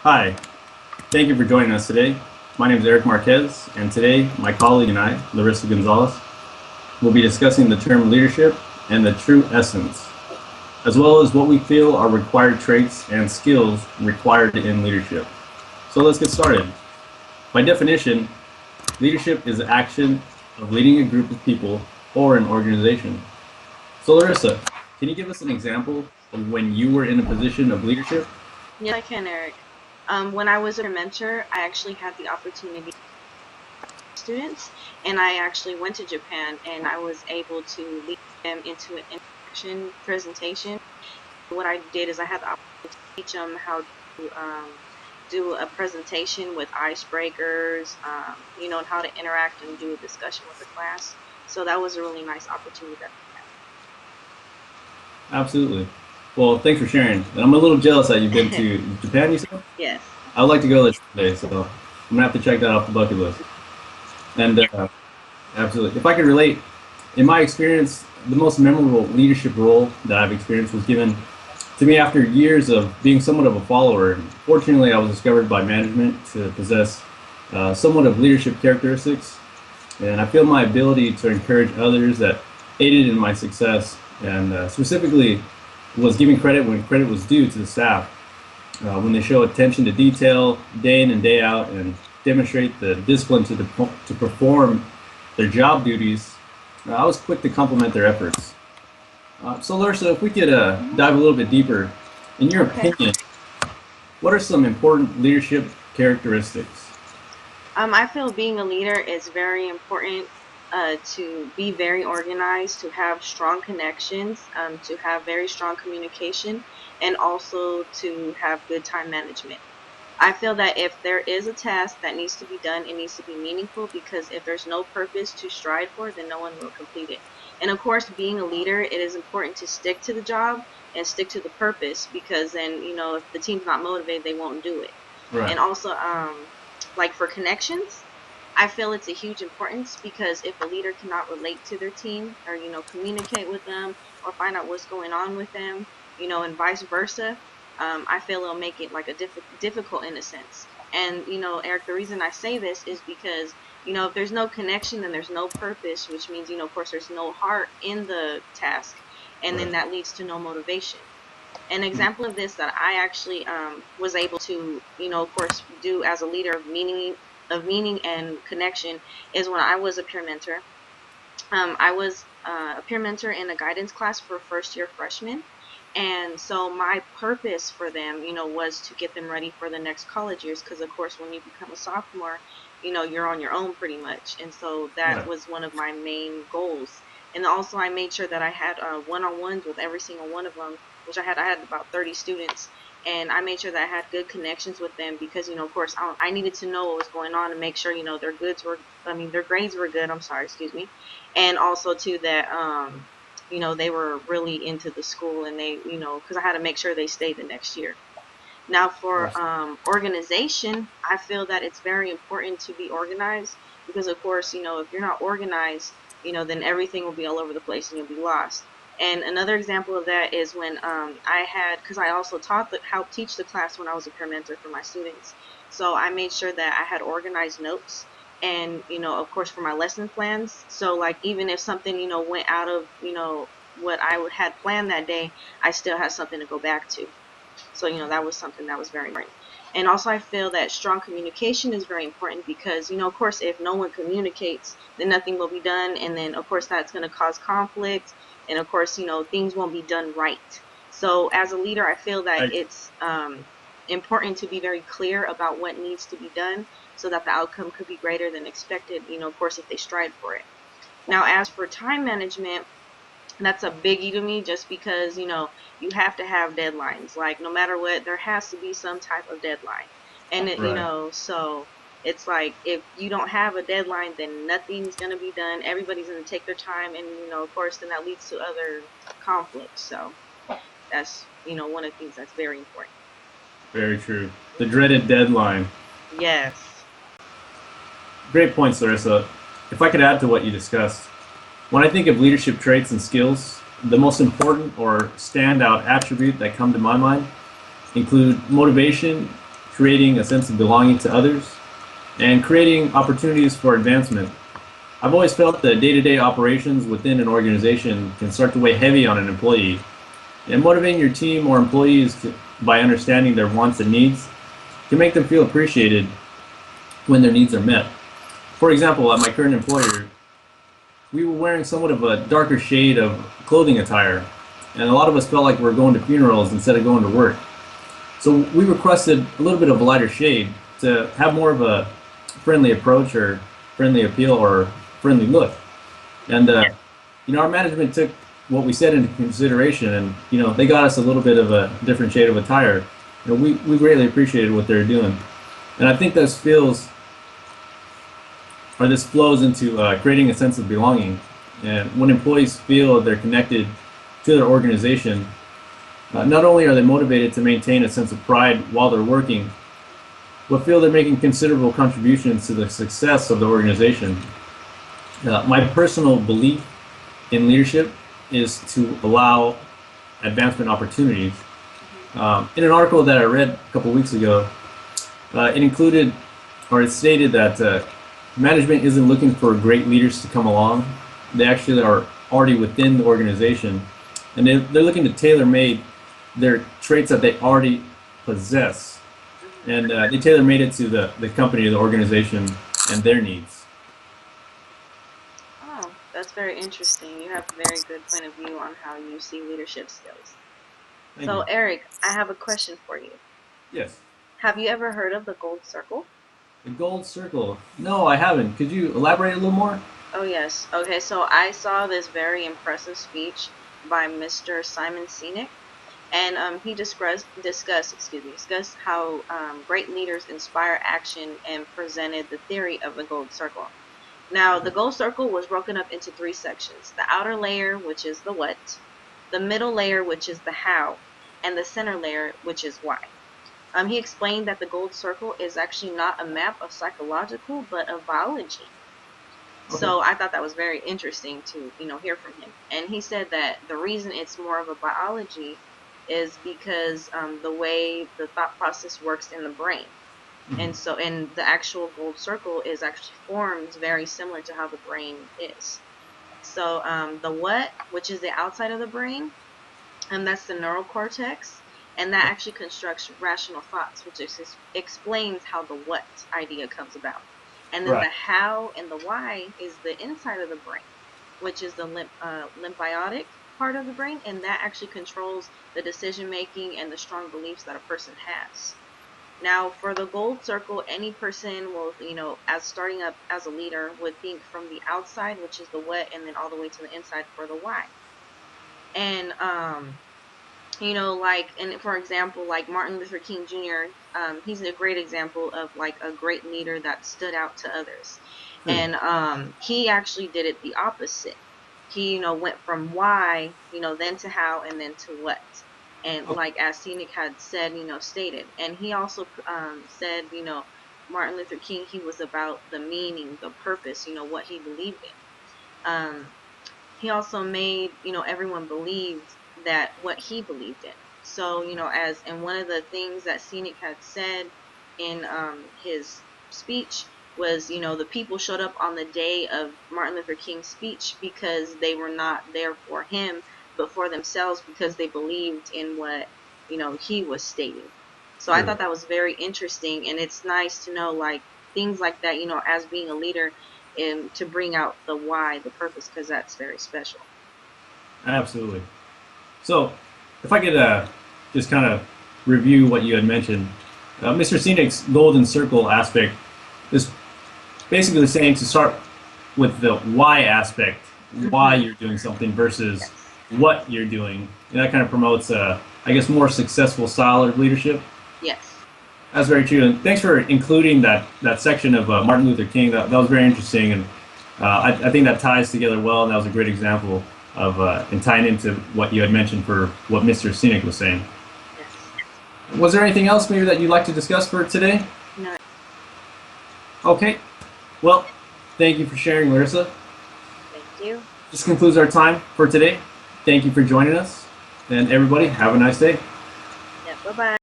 Hi, thank you for joining us today. My name is Eric Marquez, and today my colleague and I, Larissa Gonzalez, will be discussing the term leadership and the true essence, as well as what we feel are required traits and skills required in leadership. So let's get started. By definition, leadership is the action of leading a group of people or an organization. So Larissa, can you give us an example of when you were in a position of leadership? Yes, I can, Eric. When I was a mentor, I actually had the opportunity to students, and I actually went to Japan, and I was able to lead them into an interaction presentation. What I did is I had the opportunity to teach them how to do a presentation with icebreakers, and how to interact and do a discussion with the class. So that was a really nice opportunity that Absolutely. Well, thanks for sharing. And I'm a little jealous that you've been I had. to Japan, you said? Yes. I would like to go there someday, so I'm gonna have to check that off the bucket list. And absolutely, if I could relate, in my experience, the most memorable leadership role that I've experienced was given to me after years of being somewhat of a follower. Fortunately, I was discovered by management to possess somewhat of leadership characteristics, and I feel my ability to encourage others that aided in my success, and specifically was giving credit when credit was due to the staff. When they show attention to detail day in and day out and demonstrate the discipline to perform their job duties, I was quick to compliment their efforts. So, Larsa, if we could Mhm. dive a little bit deeper, in your Okay. opinion, what are some important leadership characteristics? I feel being a leader is very important to be very organized, to have strong connections, to have very strong communication, and also to have good time management. I feel that if there is a task that needs to be done, it needs to be meaningful because if there's no purpose to strive for, then no one will complete it. And of course, being a leader, it is important to stick to the job and stick to the purpose because then, if the team's not motivated, they won't do it. Right. And also, like for connections, I feel it's a huge importance because if a leader cannot relate to their team or, communicate with them or find out what's going on with them, and vice versa, I feel it'll make it like a difficult in a sense. And, Eric, the reason I say this is because, if there's no connection, then there's no purpose, which means, of course, there's no heart in the task. And Right. then that leads to no motivation. An example of this that I actually was able to, of course, do as a leader of meaning and connection is when I was a peer mentor. I was a peer mentor in a guidance class for first year freshmen. And so my purpose for them, was to get them ready for the next college years. Because, of course, when you become a sophomore, you're on your own pretty much. And so that Right. was one of my main goals. And also, I made sure that I had one-on-ones with every single one of them, which I had about 30 students. And I made sure that I had good connections with them because, of course, I needed to know what was going on and make sure, their grades were good. I'm sorry, excuse me, and also too that they were really into the school and they because I had to make sure they stayed the next year. Now for Awesome. organization, I feel that it's very important to be organized because of course if you're not organized, then everything will be all over the place and you'll be lost. And another example of that is when I had, because I also helped teach the class when I was a peer mentor for my students. So I made sure that I had organized notes and, of course, for my lesson plans. So, like, even if something, went out of, what I had planned that day, I still had something to go back to. So, that was something that was very important. And also, I feel that strong communication is very important because, of course, if no one communicates, then nothing will be done. And then, of course, that's going to cause conflict. And, of course, things won't be done right. So, as a leader, I feel that I, it's important to be very clear about what needs to be done so that the outcome could be greater than expected, of course, if they strive for it. Now, as for time management, that's a biggie to me just because you have to have deadlines, like no matter what there has to be some type of deadline. And right. so it's like if you don't have a deadline then nothing's going to be done, everybody's going to take their time, and of course then that leads to other conflicts. So that's one of the things that's very important. Very true. The dreaded deadline. Yes. Great points, Larissa. If I could add to what you discussed, when I think of leadership traits and skills, the most important or standout attribute that come to my mind include motivation, creating a sense of belonging to others, and creating opportunities for advancement. I've always felt that day-to-day operations within an organization can start to weigh heavy on an employee, and motivating your team or employees by understanding their wants and needs can make them feel appreciated when their needs are met. For example, at my current employer, we were wearing somewhat of a darker shade of clothing attire, and a lot of us felt like we were going to funerals instead of going to work. So we requested a little bit of a lighter shade to have more of a friendly approach or friendly appeal or friendly look. And our management took what we said into consideration, and they got us a little bit of a different shade of attire. We greatly appreciated what they're doing, and I think this flows into creating a sense of belonging. And when employees feel they're connected to their organization, not only are they motivated to maintain a sense of pride while they're working, but feel they're making considerable contributions to the success of the organization. My personal belief in leadership is to allow advancement opportunities. In an article that I read a couple weeks ago, it stated that management isn't looking for great leaders to come along. They actually are already within the organization, and they're looking to tailor-made their traits that they already possess, and they tailor-made it to the company, the organization, and their needs. Oh, that's very interesting. You have a very good point of view on how you see leadership skills. Thank So, you. Eric, I have a question for you. Yes. Have you ever heard of the gold circle? The gold circle. No, I haven't. Could you elaborate a little more? Oh, yes. Okay, so I saw this very impressive speech by Mr. Simon Sinek, and he discussed how great leaders inspire action and presented the theory of the gold circle. Now, the gold circle was broken up into three sections: the outer layer, which is the what, the middle layer, which is the how, and the center layer, which is why. He explained that the gold circle is actually not a map of psychological, but of biology. Okay. So I thought that was very interesting to, hear from him. And he said that the reason it's more of a biology is because the way the thought process works in the brain. And so, and the actual gold circle is actually formed very similar to how the brain is. So the what, which is the outside of the brain, and that's the neural cortex, and that actually constructs rational thoughts, which explains how the what idea comes about. And then Right. the how and the why is the inside of the brain, which is the lymphatic part of the brain, and that actually controls the decision making and the strong beliefs that a person has. Now, for the gold circle, any person will, as starting up as a leader, would think from the outside, which is the what, and then all the way to the inside for the why. And and for example, like Martin Luther King Jr., he's a great example of like a great leader that stood out to others. And he actually did it the opposite. He, went from why, then to how, and then to what. And like as Scenic had said, stated. And he also said, Martin Luther King, he was about the meaning, the purpose, what he believed in. He also made, everyone believed that what he believed in. So, and one of the things that Scenic had said in his speech was, the people showed up on the day of Martin Luther King's speech because they were not there for him, but for themselves because they believed in what, he was stating. So I thought that was very interesting, and it's nice to know, like, things like that, as being a leader, and to bring out the why, the purpose, because that's very special. Absolutely. So, if I could just kind of review what you had mentioned, Mr. Scenic's golden circle aspect is basically saying to start with the why aspect, why you're doing something versus what you're doing. And that kind of promotes, I guess, more successful style of leadership. Yes. That's very true. And thanks for including that section of Martin Luther King. That was very interesting. And I think that ties together well. And that was a great example of and tying into what you had mentioned for what Mr. Scenic was saying. Yes. Was there anything else maybe that you'd like to discuss for today? No. Okay. Well, thank you for sharing, Larissa. Thank you. This concludes our time for today. Thank you for joining us. And everybody, have a nice day. Yeah. Bye-bye.